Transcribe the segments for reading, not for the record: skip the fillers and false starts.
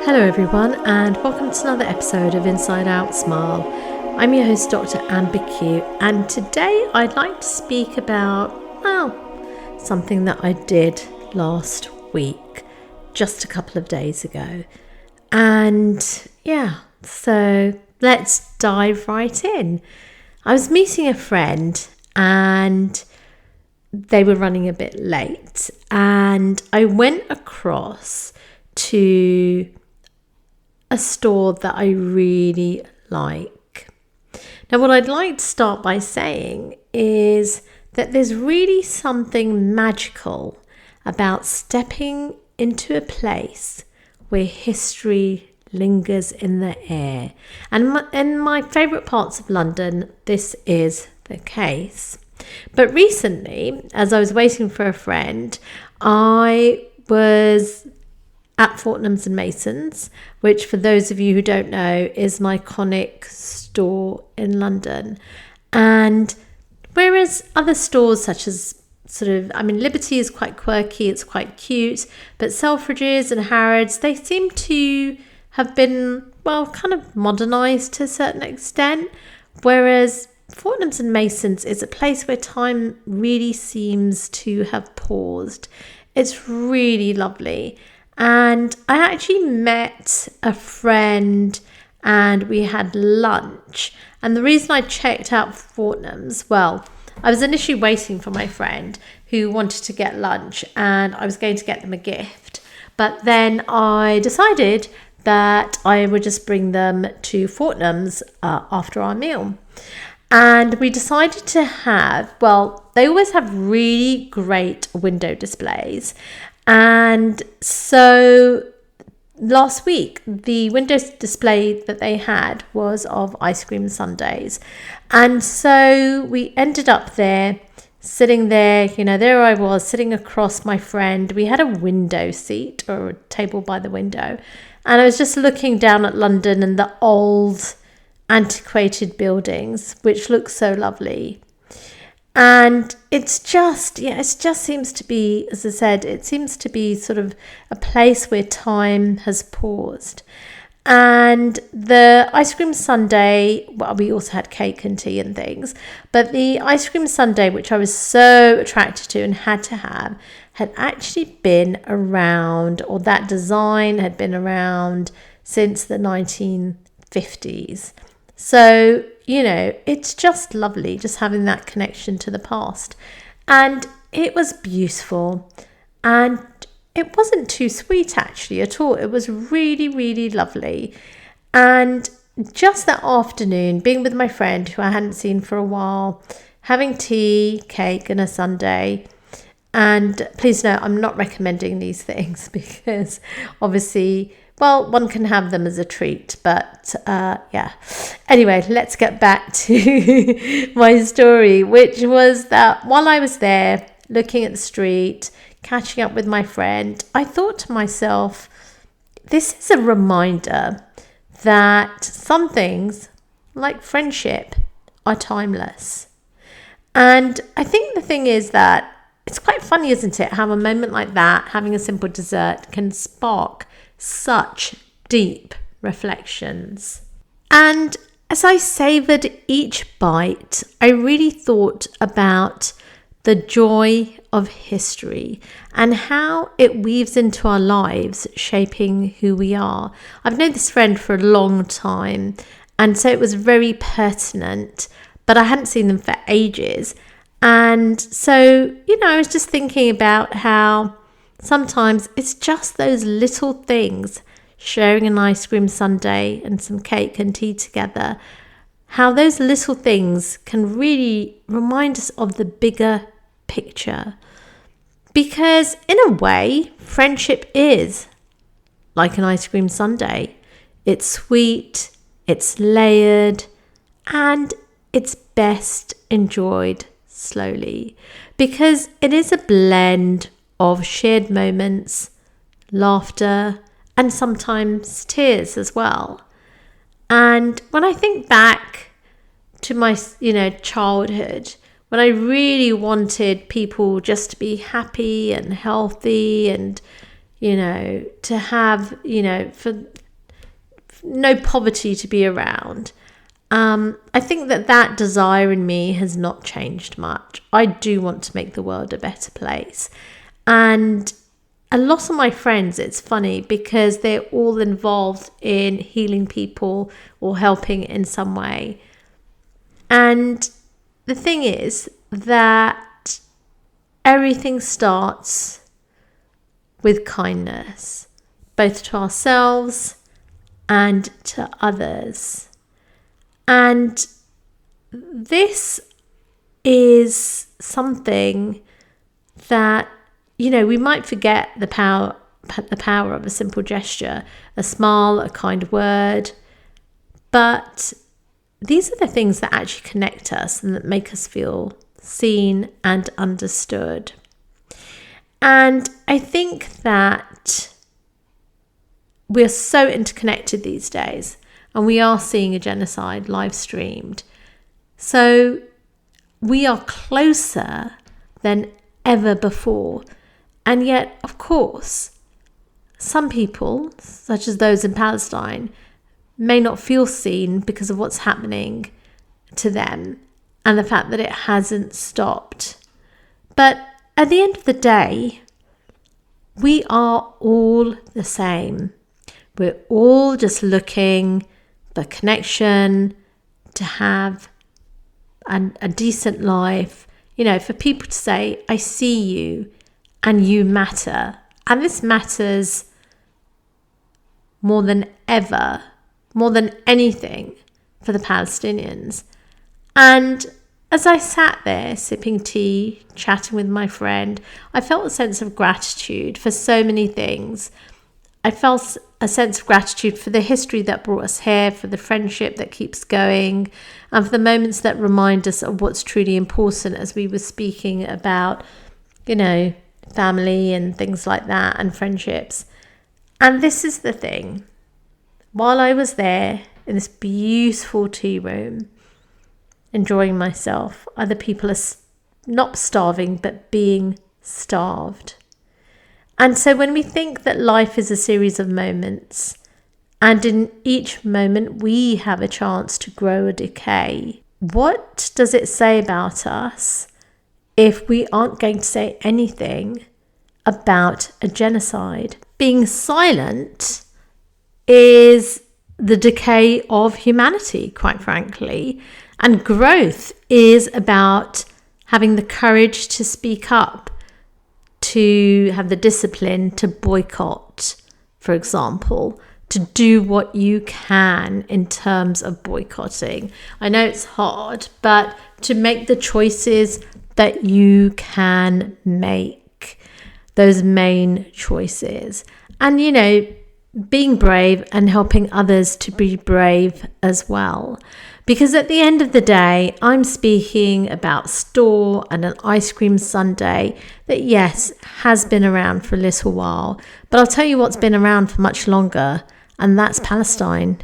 Hello everyone, and welcome to another episode of Inside Out Smile. I'm your host Dr. Amber Q, and today I'd like to speak about, something that I did last week, just a couple of days ago. And so let's dive right in. I was meeting a friend and they were running a bit late, and I went across to a store that I really like. Now, what I'd like to start by saying is that there's really something magical about stepping into a place where history lingers in the air. And in my favourite parts of London, this is the case. But recently, as I was waiting for a friend, I was at Fortnum's and Mason's, which for those of you who don't know is an iconic store in London. And whereas other stores such as Liberty is quite quirky, it's quite cute, but Selfridges and Harrods, they seem to have been, kind of modernised to a certain extent, whereas Fortnum's and Mason's is a place where time really seems to have paused. It's really lovely. And I actually met a friend and we had lunch. And the reason I checked out Fortnum's, I was initially waiting for my friend who wanted to get lunch and I was going to get them a gift. But then I decided that I would just bring them to Fortnum's after our meal. And we decided to have, they always have really great window displays. And so last week, the window display that they had was of ice cream sundaes. And so we ended up there, sitting there, there I was sitting across my friend. We had a window seat or a table by the window. And I was just looking down at London and the old antiquated buildings, which look so lovely. And it just seems to be, as I said, it seems to be sort of a place where time has paused. And the ice cream sundae, we also had cake and tea and things, but the ice cream sundae, which I was so attracted to and had to have, had actually been around, or that design had been around since the 1950s. So, it's just lovely just having that connection to the past. And it was beautiful. And it wasn't too sweet actually at all. It was really, really lovely. And just that afternoon, being with my friend who I hadn't seen for a while, having tea, cake and a sundae. And please note, I'm not recommending these things because obviously, one can have them as a treat, but Anyway, let's get back to my story, which was that while I was there looking at the street, catching up with my friend, I thought to myself, this is a reminder that some things, like friendship, are timeless. And I think the thing is that it's quite funny, isn't it, how a moment like that, having a simple dessert, can spark such deep reflections. And as I savoured each bite, I really thought about the joy of history and how it weaves into our lives, shaping who we are. I've known this friend for a long time, and so it was very pertinent, but I hadn't seen them for ages. And so, I was just thinking about how sometimes it's just those little things, sharing an ice cream sundae and some cake and tea together, how those little things can really remind us of the bigger picture. Because in a way, friendship is like an ice cream sundae. It's sweet, it's layered, and it's best enjoyed slowly because it is a blend of shared moments, laughter, and sometimes tears as well. And when I think back to my, childhood, when I really wanted people just to be happy and healthy and, to have, for no poverty to be around. I think that desire in me has not changed much. I do want to make the world a better place. And a lot of my friends, it's funny because they're all involved in healing people or helping in some way. And the thing is that everything starts with kindness, both to ourselves and to others. And this is something that, we might forget the power of a simple gesture, a smile, a kind word. But these are the things that actually connect us and that make us feel seen and understood. And I think that we're so interconnected these days, and we are seeing a genocide live streamed. So we are closer than ever before. And yet, of course, some people, such as those in Palestine, may not feel seen because of what's happening to them and the fact that it hasn't stopped. But at the end of the day, we are all the same. We're all just looking for connection, to have a decent life, for people to say, I see you and you matter. And this matters more than ever, more than anything for the Palestinians. And as I sat there sipping tea, chatting with my friend, I felt a sense of gratitude for so many things. I felt a sense of gratitude for the history that brought us here, for the friendship that keeps going, and for the moments that remind us of what's truly important, as we were speaking about, family and things like that, and friendships. And this is the thing. While I was there in this beautiful tea room, enjoying myself, other people are not starving, but being starved. And so when we think that life is a series of moments, and in each moment we have a chance to grow or decay, what does it say about us if we aren't going to say anything about a genocide? Being silent is the decay of humanity, quite frankly. And growth is about having the courage to speak up, to have the discipline to boycott, for example, to do what you can in terms of boycotting. I know it's hard, but to make the choices that you can make, those main choices. And, being brave and helping others to be brave as well. Because at the end of the day, I'm speaking about store and an ice cream sundae that, yes, has been around for a little while. But I'll tell you what's been around for much longer, and that's Palestine.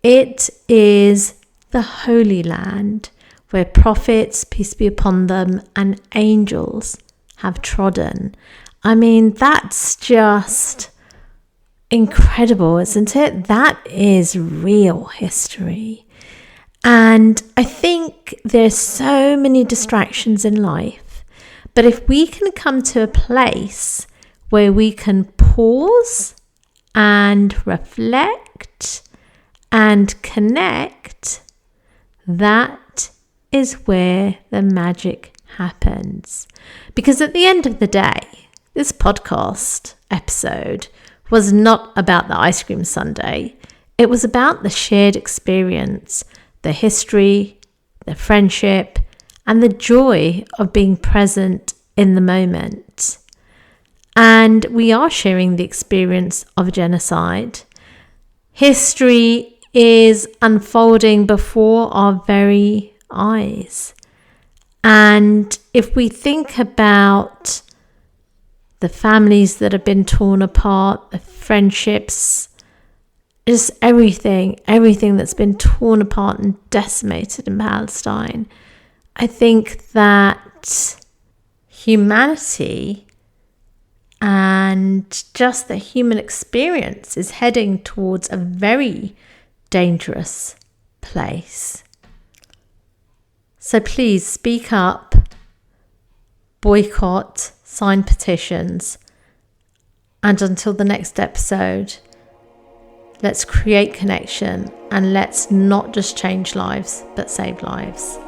It is the Holy Land where prophets, peace be upon them, and angels have trodden. I mean, that's just incredible, isn't it? That is real history. And I think there's so many distractions in life, but if we can come to a place where we can pause and reflect and connect, that is where the magic happens. Because at the end of the day, this podcast episode was not about the ice cream sundae. It was about the shared experience, the history, the friendship, and the joy of being present in the moment. And we are sharing the experience of genocide. History is unfolding before our very eyes. And if we think about the families that have been torn apart, the friendships, just everything that's been torn apart and decimated in Palestine, I think that humanity And just the human experience is heading towards a very dangerous place. So please speak up, boycott, sign petitions, and until the next episode, let's create connection and let's not just change lives, but save lives.